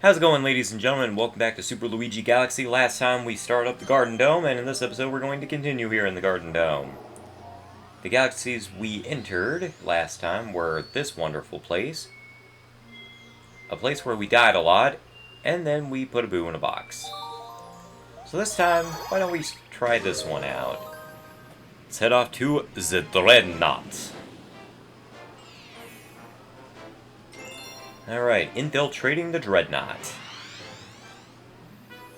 How's it going, ladies and gentlemen? Welcome back to Super Luigi Galaxy. Last time we started up the Garden Dome, and in this episode we're going to continue here in the Garden Dome. The galaxies we entered last time were this wonderful place. A place where we died a lot, and then we put a boo in a box. So this time, why don't we try this one out? Let's head off to the Dreadnought. Alright, Infiltrating the Dreadnought.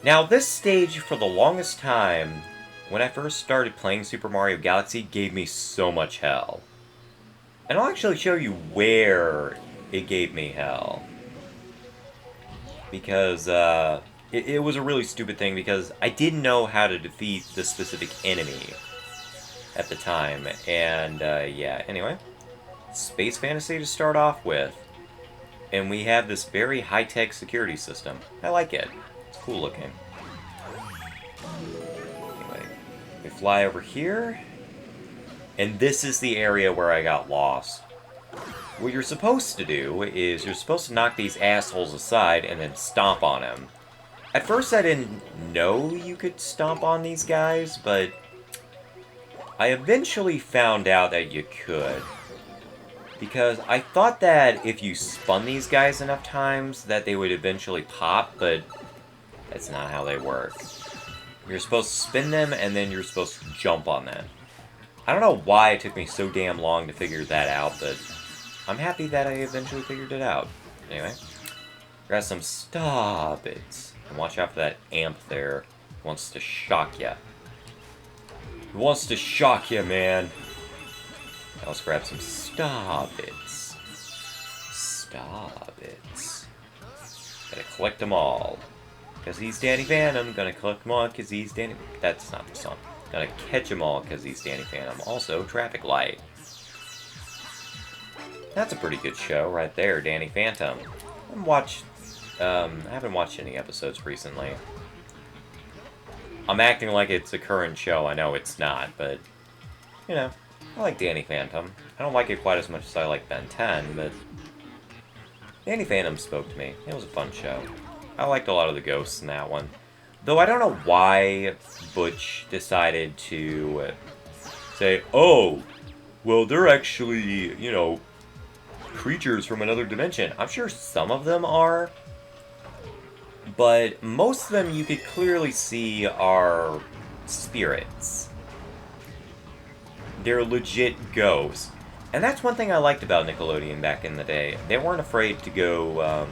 Now, this stage, for the longest time, when I first started playing Super Mario Galaxy, gave me so much hell. And I'll actually show you where it gave me hell. Because, it was a really stupid thing, because I didn't know how to defeat this specific enemy at the time. And, yeah, anyway. Space Fantasy to start off with. And we have this very high-tech security system. I like it. It's cool looking. Anyway, we fly over here. And this is the area where I got lost. What you're supposed to do is you're supposed to knock these assholes aside and then stomp on them. At first I didn't know you could stomp on these guys, but I eventually found out that you could. Because I thought that if you spun these guys enough times that they would eventually pop, but that's not how they work. You're supposed to spin them and then you're supposed to jump on them. I don't know why it took me so damn long to figure that out, but I'm happy that I eventually figured it out. Anyway, got some stop it. And watch out for that amp there. He wants to shock ya. He wants to shock ya, man. Now let's grab some stop-its. Stop-its. Gotta collect them all. Because he's Danny Phantom. Gonna collect them all because he's Danny... That's not the song. Gonna catch them all because he's Danny Phantom. Also, Traffic Light. That's a pretty good show right there, Danny Phantom. I haven't watched any episodes recently. I'm acting like it's a current show. I know it's not, but... You know. I like Danny Phantom. I don't like it quite as much as I like Ben 10, but Danny Phantom spoke to me. It was a fun show. I liked a lot of the ghosts in that one. Though I don't know why Butch decided to say, oh, well, they're actually, you know, creatures from another dimension. I'm sure some of them are, but most of them you could clearly see are spirits. They're legit ghosts. And that's one thing I liked about Nickelodeon back in the day. They weren't afraid to go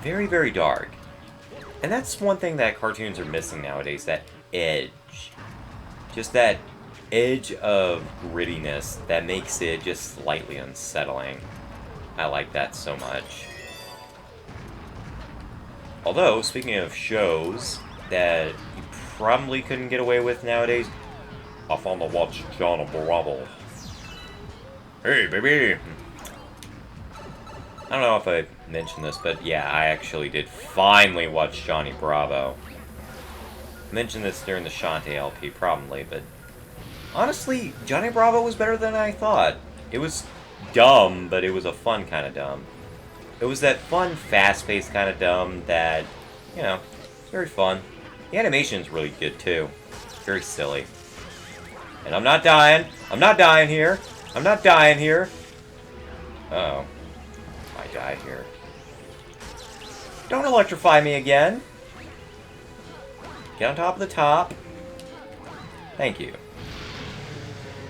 very, very dark. And that's one thing that cartoons are missing nowadays, that edge. Just that edge of grittiness that makes it just slightly unsettling. I like that so much. Although, speaking of shows that you probably couldn't get away with nowadays, I found to watch Johnny Bravo. Hey, baby! I don't know if I mentioned this, but yeah, I actually did finally watch Johnny Bravo. I mentioned this during the Shantae LP, probably, but honestly, Johnny Bravo was better than I thought. It was dumb, but it was a fun kind of dumb. It was that fun, fast-paced kind of dumb that, you know, very fun. The animation's really good, too. Very silly. And I'm not dying. I'm not dying here. I'm not dying here. Uh-oh. I died here. Don't electrify me again. Get on top of the top. Thank you.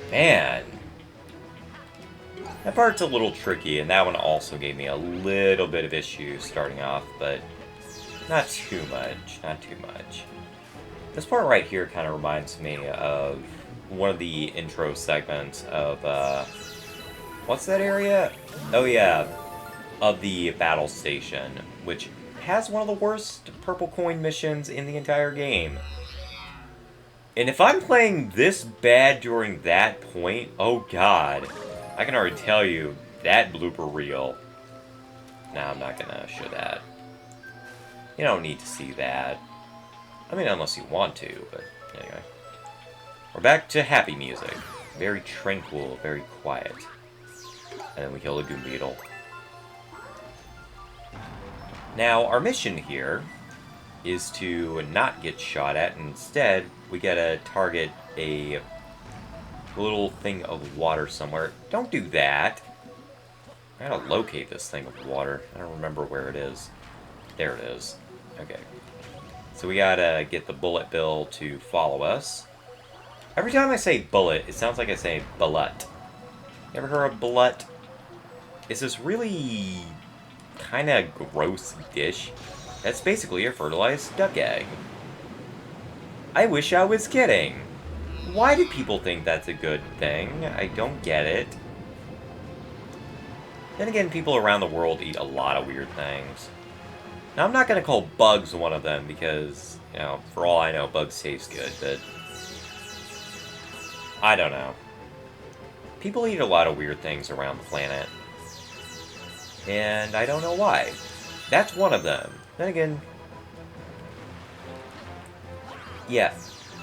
Man. That part's a little tricky, and that one also gave me a little bit of issues starting off, but not too much. Not too much. This part right here kind of reminds me of one of the intro segments of, what's that area? Oh yeah, of the battle station, which has one of the worst purple coin missions in the entire game. And if I'm playing this bad during that point, oh god, I can already tell you, that blooper reel. No, I'm not gonna show that. You don't need to see that. I mean, unless you want to, but anyway. We're back to happy music. Very tranquil, very quiet. And then we kill a Goon Beetle. Now, our mission here is to not get shot at. Instead, we gotta target a little thing of water somewhere. Don't do that. I gotta locate this thing of water. I don't remember where it is. There it is. Okay. So we gotta get the bullet bill to follow us. Every time I say bullet, it sounds like I say bullet. You ever heard of bullet? It's this really kind of gross dish that's basically a fertilized duck egg. I wish I was kidding. Why do people think that's a good thing? I don't get it. Then again, people around the world eat a lot of weird things. Now, I'm not going to call bugs one of them because, you know, for all I know, bugs taste good, but I don't know. People eat a lot of weird things around the planet, and I don't know why. That's one of them. Then again, yeah,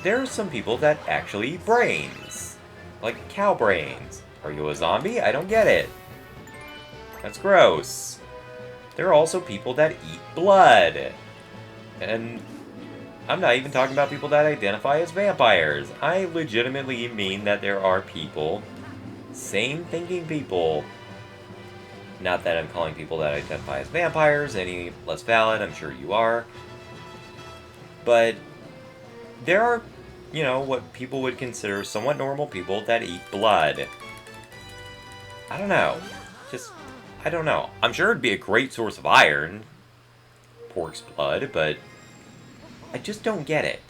there are some people that actually eat brains, like cow brains. Are you a zombie? I don't get it. That's gross. There are also people that eat blood. And I'm not even talking about people that identify as vampires. I legitimately mean that there are people, sane thinking people. Not that I'm calling people that identify as vampires any less valid, I'm sure you are. But there are, you know, what people would consider somewhat normal people that eat blood. I don't know. I don't know. I'm sure it'd be a great source of iron, pork's blood, but I just don't get it.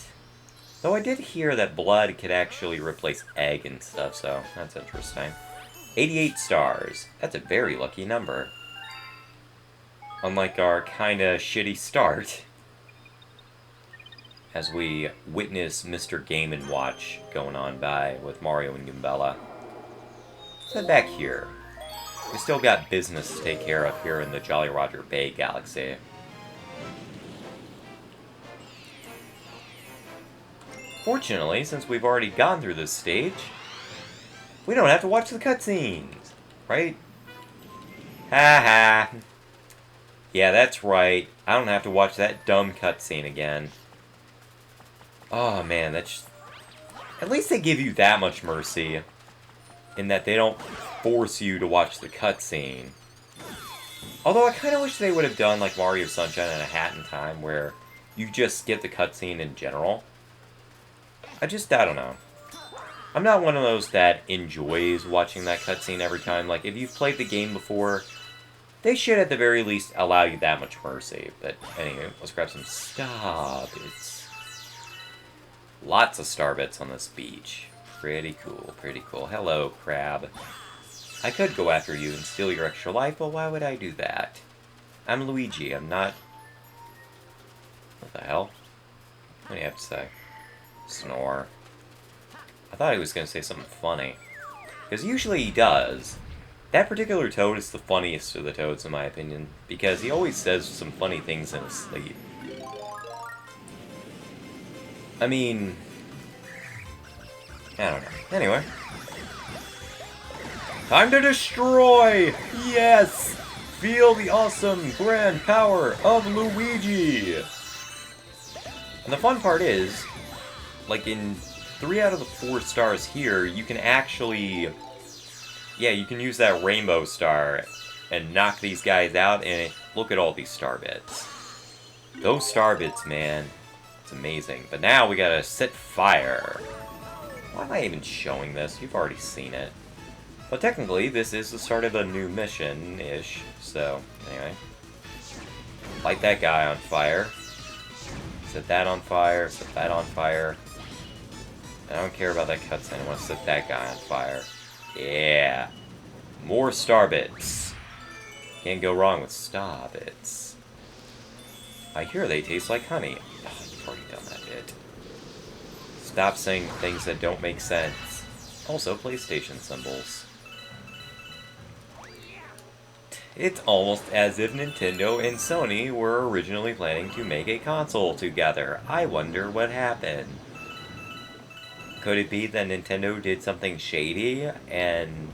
Though I did hear that blood could actually replace egg and stuff, so that's interesting. 88 stars. That's a very lucky number. Unlike our kinda shitty start, as we witness Mr. Game & Watch going on by with Mario and Goombella. Let's head back here. We still got business to take care of here in the Jolly Roger Bay Galaxy. Fortunately, since we've already gone through this stage, we don't have to watch the cutscenes, right? Ha ha. Yeah, that's right. I don't have to watch that dumb cutscene again. Oh man, that's... At least they give you that much mercy, in that they don't force you to watch the cutscene. Although I kind of wish they would have done like Mario Sunshine and a Hat in Time, where you just skip the cutscene in general. I don't know. I'm not one of those that enjoys watching that cutscene every time. Like, if you've played the game before, they should at the very least allow you that much mercy. But anyway, let's grab some starbits. Lots of starbits on this beach. Pretty cool, pretty cool. Hello, crab. I could go after you and steal your extra life, but why would I do that? I'm Luigi, I'm not... What the hell? What do you have to say? Snore. I thought he was going to say something funny. Because usually he does. That particular toad is the funniest of the toads, in my opinion. Because he always says some funny things in his sleep. I mean... I don't know. Anyway. Time to destroy! Yes! Feel the awesome grand power of Luigi! And the fun part is, like in 3 out of the 4 stars here, you can actually... Yeah, you can use that rainbow star and knock these guys out, and look at all these star bits. Those star bits, man. It's amazing. But now we gotta set fire. Why am I even showing this? You've already seen it. But technically, this is the start of a new mission-ish. So, anyway. Light that guy on fire. Set that on fire. Set that on fire. I don't care about that cutscene. I want to set that guy on fire. Yeah. More star bits. Can't go wrong with star bits. I hear they taste like honey. Oh, you've already done that bit. Stop saying things that don't make sense. Also, PlayStation symbols. It's almost as if Nintendo and Sony were originally planning to make a console together. I wonder what happened. Could it be that Nintendo did something shady and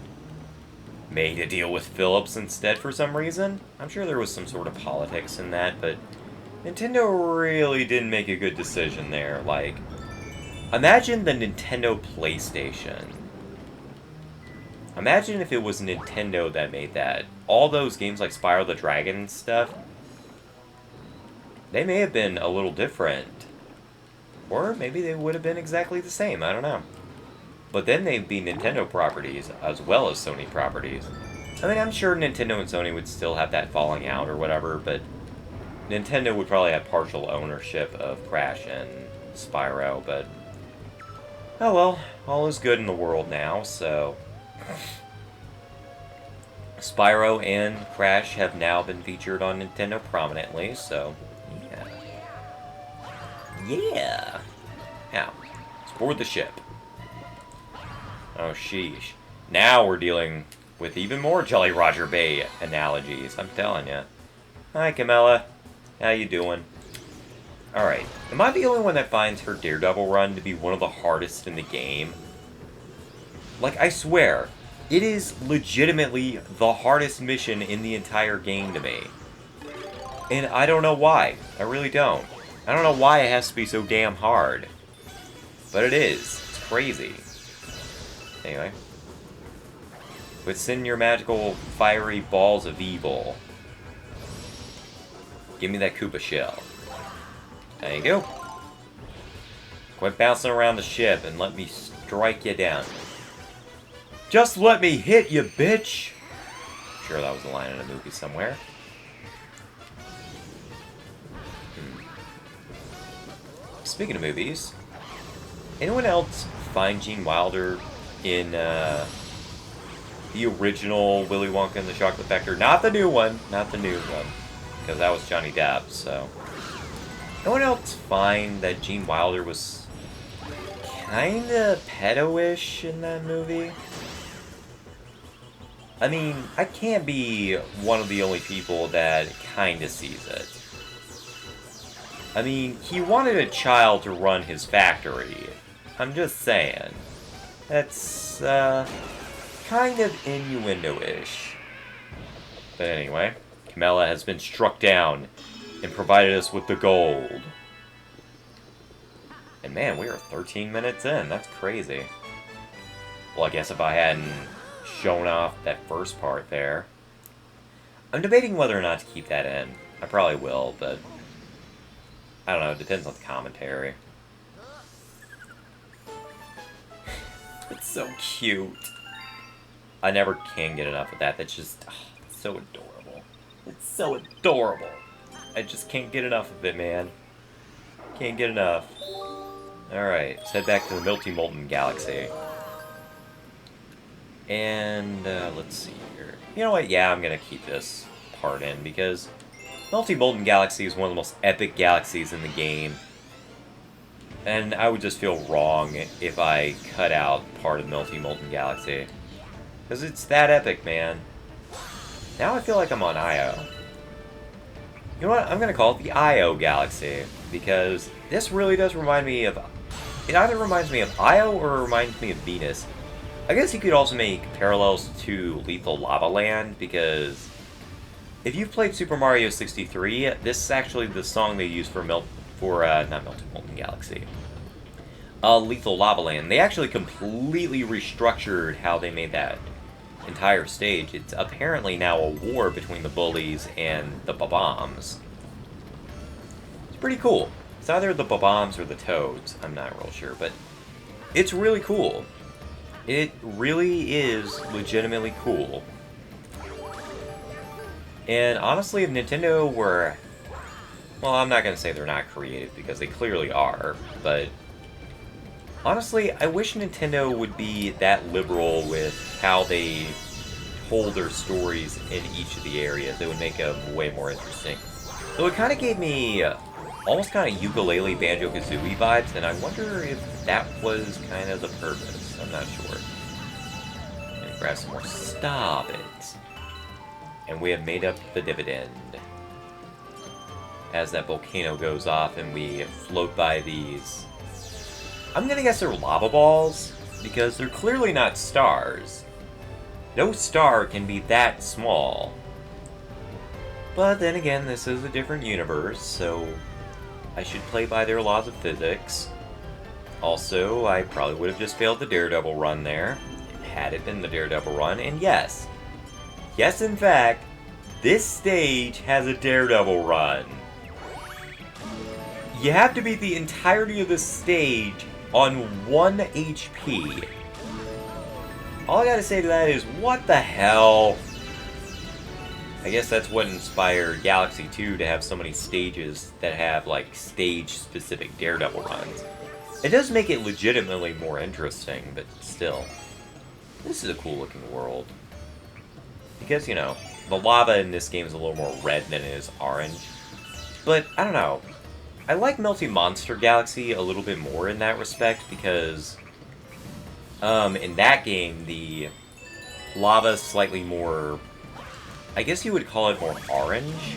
made a deal with Philips instead for some reason. I'm sure there was some sort of politics in that, but Nintendo really didn't make a good decision there. Like, imagine the Nintendo PlayStation. Imagine if it was Nintendo that made that. All those games like Spire the Dragon and stuff, they may have been a little different. Or maybe they would have been exactly the same, I don't know. But then they'd be Nintendo properties as well as Sony properties. I mean, I'm sure Nintendo and Sony would still have that falling out or whatever, but Nintendo would probably have partial ownership of Crash and Spyro, but oh well, all is good in the world now, so Spyro and Crash have now been featured on Nintendo prominently, so yeah. Yeah! Now, let's board the ship. Oh, sheesh. Now we're dealing with even more Jolly Roger Bay analogies, I'm telling ya. Hi, Camilla. How you doing? Alright, am I the only one that finds her Daredevil run to be one of the hardest in the game? Like, I swear, it is legitimately the hardest mission in the entire game to me. And I don't know why. I really don't. I don't know why it has to be so damn hard. But it is. It's crazy. Anyway. But send your magical fiery balls of evil. Give me that Koopa shell. There you go. Quit bouncing around the ship and let me strike you down. Just let me hit you, bitch! I'm sure that was a line in a movie somewhere. Speaking of movies, anyone else find Gene Wilder in the original Willy Wonka and the Chocolate Factory? Not the new one, not the new one, because that was Johnny Depp, so. No one else find that Gene Wilder was kinda pedo-ish in that movie? I mean, I can't be one of the only people that kinda sees it. I mean, he wanted a child to run his factory. I'm just saying. That's, kind of innuendo-ish. But anyway, Camilla has been struck down and provided us with the gold. And man, we are 13 minutes in. That's crazy. Well, I guess if I hadn't shown off that first part there. I'm debating whether or not to keep that in. I probably will, but I don't know. It depends on the commentary. It's so cute. I never can get enough of that. That's just it's so adorable. It's so adorable. I just can't get enough of it, man. Can't get enough. Alright, let's head back to the Melty Molten galaxy. And, let's see here. You know what? Yeah, I'm gonna keep this part in, because Melty Molten Galaxy is one of the most epic galaxies in the game. And I would just feel wrong if I cut out part of Melty Molten Galaxy. Because it's that epic, man. Now I feel like I'm on Io. You know what? I'm gonna call it the Io Galaxy, because this really does remind me of... It either reminds me of Io or reminds me of Venus. I guess you could also make parallels to Lethal Lava Land, because if you've played Super Mario 63, this is actually the song they use for not Melty Molten Galaxy. Lethal Lava Land. They actually completely restructured how they made that entire stage. It's apparently now a war between the bullies and the Bob-ombs. It's pretty cool. It's either the Bob-ombs or the Toads. I'm not real sure, but it's really cool. It really is legitimately cool. And honestly, if Nintendo were... Well, I'm not going to say they're not creative, because they clearly are, but honestly, I wish Nintendo would be that liberal with how they told their stories in each of the areas. It would make them way more interesting. So it kind of gave me almost kind of ukulele Banjo-Kazooie vibes, and I wonder if that was kind of the purpose. I'm not sure. And grab some more. Stop it. And we have made up the dividend. As that volcano goes off and we float by these... I'm gonna guess they're lava balls, because they're clearly not stars. No star can be that small. But then again, this is a different universe, so I should play by their laws of physics. Also, I probably would have just failed the Daredevil run there, had it been the Daredevil run, and yes, in fact, this stage has a Daredevil run. You have to beat the entirety of this stage on 1 HP. All I gotta say to that is, what the hell? I guess that's what inspired Galaxy 2 to have so many stages that have, like, stage-specific Daredevil runs. It does make it legitimately more interesting, but still. This is a cool-looking world. Because, you know, the lava in this game is a little more red than it is orange. But, I don't know. I like Melty Monster Galaxy a little bit more in that respect, because in that game, the lava is slightly more, I guess you would call it more orange,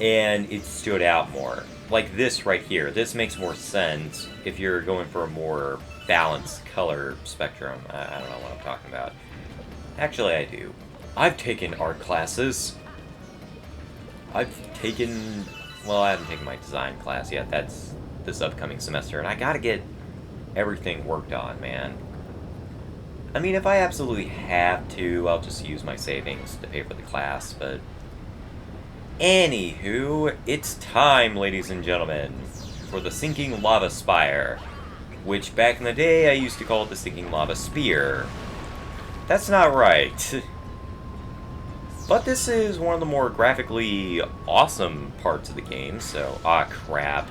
and it stood out more. Like this right here, this makes more sense if you're going for a more balanced color spectrum. I don't know what I'm talking about. Actually, I do. I've taken art classes. I've taken... Well, I haven't taken my design class yet. That's this upcoming semester, and I gotta get everything worked on, man. I mean, if I absolutely have to, I'll just use my savings to pay for the class, but... Anywho, it's time, ladies and gentlemen, for the Sinking Lava Spire, which back in the day I used to call it the Sinking Lava Spear. That's not right. But this is one of the more graphically awesome parts of the game, so... Ah, crap.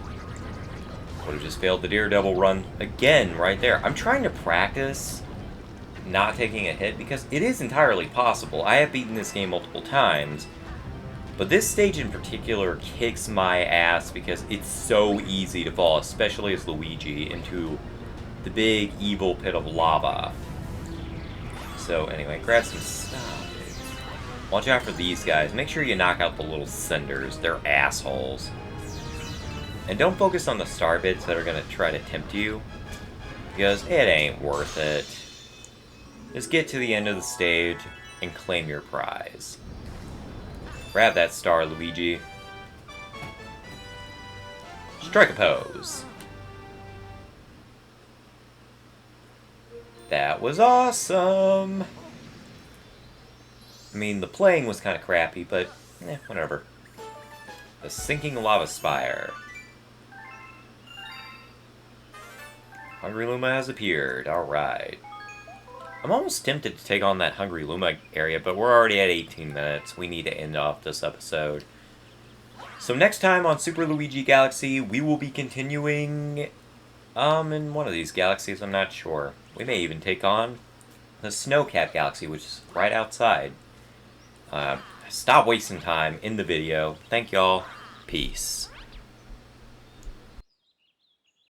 Would have just failed the Daredevil run again right there. I'm trying to practice not taking a hit, because it is entirely possible. I have beaten this game multiple times, but this stage in particular kicks my ass because it's so easy to fall, especially as Luigi, into the big evil pit of lava. So anyway, grab some stuff. Watch out for these guys. Make sure you knock out the little cinders. They're assholes. And don't focus on the star bits that are going to try to tempt you, because it ain't worth it. Just get to the end of the stage and claim your prize. Grab that star, Luigi. Strike a pose. That was awesome! I mean, the playing was kind of crappy, but whatever. The Sinking Lava Spire. Hungry Luma has appeared. Alright. I'm almost tempted to take on that Hungry Luma area, but we're already at 18 minutes. We need to end off this episode. So next time on Super Luigi Galaxy, we will be continuing in one of these galaxies, I'm not sure. We may even take on the Snowcat Galaxy, which is right outside. Stop wasting time in the video. Thank y'all. Peace.